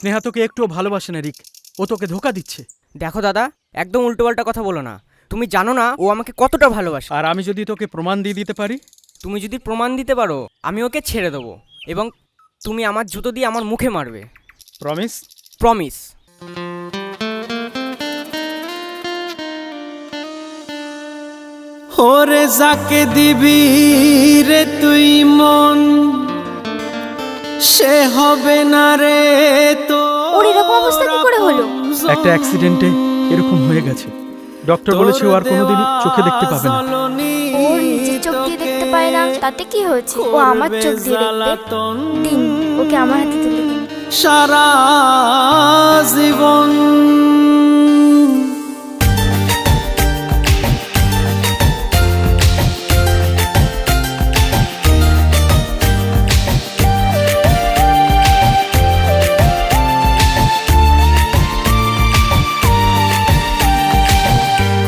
স্নেহা তোকে একটুও ভালোবাসে না রিক, ও তোকে ধোকা দিচ্ছে। দেখো দাদা, একদম উল্টোপাল্টা কথা বলো না। তুমি জানো না ও আমাকে কতটা ভালোবাসে। আর আমি যদি তোকে প্রমাণ দিয়ে দিতে পারি? তুমি যদি প্রমাণ দিতে পারো আমি ওকে ছেড়ে দেবো, এবং তুমি আমার জুতো দিয়ে আমার মুখে মারবে। প্রমিস? প্রমিস। ওরে যাকে দিবি রে তুই মন, সে হবে না রে তো। ওর এরকম অবস্থা কি করে হলো? একটা অ্যাক্সিডেন্টে এরকম হয়ে গেছে। ডক্টর বলেছে ও আর কোনোদিন চোখে দেখতে পাবে না। ওর নিজের চোখ দিয়ে দেখতে পায় না, তাতে কি হয়েছে? ও আমার চোখ দিয়ে দেখবে। দিন, ওকে আমার হাতে তুলে দিন। সারা জীবন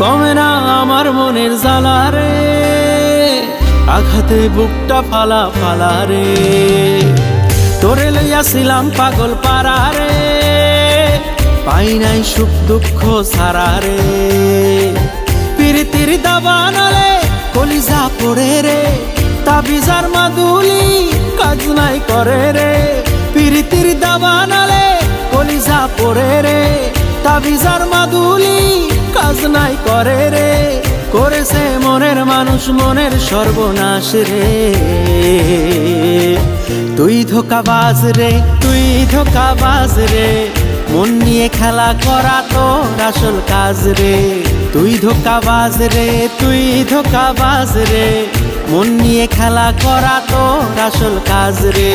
কমে না আমার মনের জ্বালা রে, আঘাতে বুকটা ফালা ফালা রে। তোরে লইয়াছিলাম পাগল পারা রে, পাই নাই সুখ দুঃখ সারা রে। পিরিতির দাবানলে কলিজা পড়ে রে, তাবিজার মাদুলি কাজ নাই করে রে। পিরিতির দাবানলে কলিজা পড়ে রে, তাবিজার মাদুলি কাজ নাই করে রে। করেছে মনের মানুষ মনের সর্বনাশ রে। তুই ধোঁকাবাজ রে, তুই ধোঁকাবাজ রে, মন নিয়ে খেলা করা তোর আসল কাজ রে। তুই ধোঁকাবাজ রে, তুই ধোঁকাবাজ রে, মন নিয়ে খেলা করা তোর আসল কাজ রে।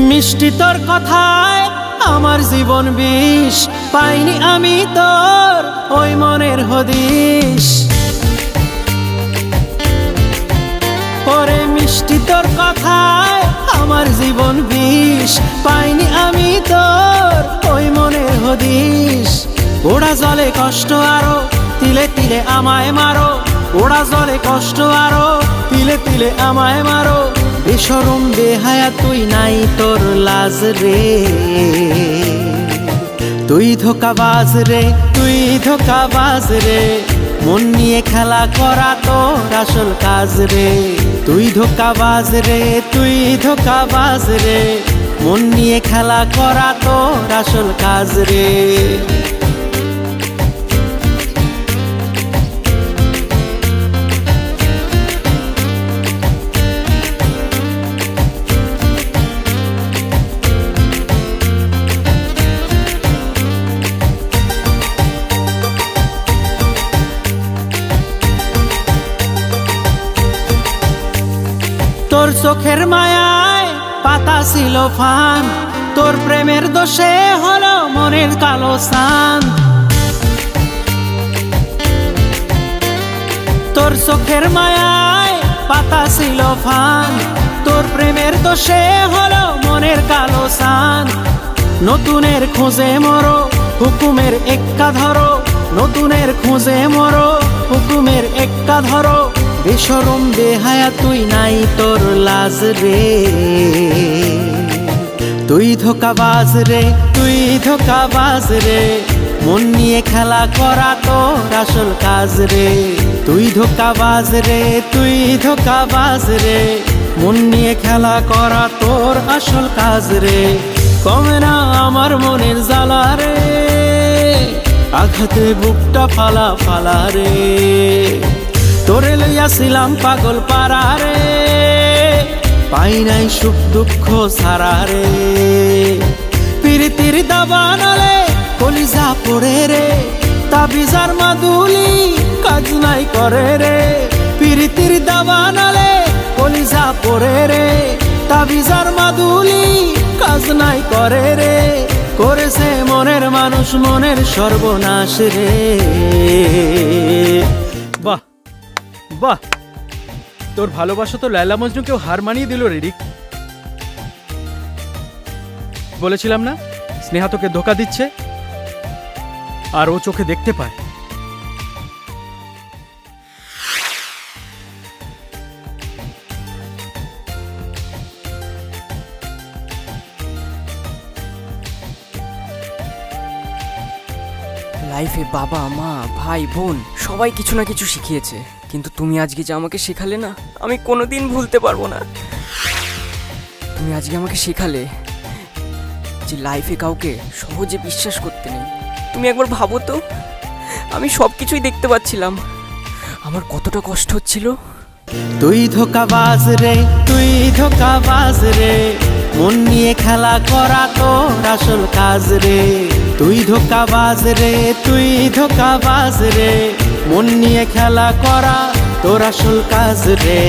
মিষ্টি তোর কথায় আমার জীবন বিষ, পাইনি আমি তোর ওই মনের হদিস। ওরে মিষ্টি তোর কথায় আমার জীবন বিষ, পাইনি আমি তোর ওই মনের হদিস। ওরা জলে কষ্ট আরো তিলে তিলে আমায় মারো, ওরা জলে কষ্ট আরো তিলে তিলে আমায় মারো। বেশরম বেহায়া তুই নাই তোর লাজ রে। তুই ধোঁকাবাজ রে, তুই ধোঁকাবাজ রে, মন নিয়ে খেলা করা তোর আসল কাজ রে। তুই ধোঁকাবাজ রে, তুই ধোঁকাবাজ রে, মন নিয়ে খেলা করা তোর আসল কাজ রে। তোর চোখের মায়ায় পাতা ছিল ফান, তোর প্রেমের দোষে হলো মনের কালো সান। তোর চোখের মায়ায় পাতা ছিল ফান, তোর প্রেমের দোষে হলো মনের কালো সান। নতুনের খোঁজে মরো হুকুমের এক্কা ধরো, নতুনের খোঁজে মরো হুকুমের এক্কা ধরো। বেশরম বেহায়া তুই নাই তোর লাজ রে। তুই ধোঁকাবাজ রে, তুই ধোঁকাবাজ রে, মন নিয়ে খেলা করা তোর আসল কাজ রে। তুই ধোঁকাবাজ রে, তুই ধোঁকাবাজ রে, মন নিয়ে খেলা করা তোর আসল কাজ রে। কমে না আমার মনের জ্বালা রে, আঘাতে বুকটা ফালা ফালা রে। তোরে লইয়াছিলাম পাগল পারা রে, পাই নাই সুখ দুঃখ সারা রে। পিরিতির দাবানলে কলিজা পড়ে রে, তাবিজার মাদুলি কাজ নাই করে রে। পিরিতির দাবানলে কলিজা পড়ে রে, তাবিজার মাদুলি কাজ নাই করে রে। করেছে মনের মানুষ মনের সর্বনাশ রে। বাহ, বাহ, তোর ভালোবাসা তো লায়লা মজনুকেও হার মানিয়ে দিল রে রিক। বলেছিলাম না স্নেহা তোকে ধোকা দিচ্ছে, আর ও চোখে দেখতে পায়। লাইফে বাবা মা ভাই বোন সবাই কিছু না কিছু শিখিয়েছে, কিন্তু তুমি আজকে যে আমাকে শেখালে না, আমি কোনোদিন ভুলতে পারবো না। তুমি আজকে আমাকে শেখালে যে লাইফে কাউকে সহজে বিশ্বাস করতে নেই। তুমি একবার ভাবো তো, আমি সব কিছুই দেখতে পাচ্ছিলাম, আমার কতটা কষ্ট হচ্ছিল। তুই ধোকাবাজ রে, তুই ধোকাবাজ রে, মন নিয়ে খেলা করা তোর আসল কাজ রে। তুই ধোকাবাজ রে, তুই ধোকাবাজ রে, মন নিয়ে খেলা করা তোর আসল কাজ রে।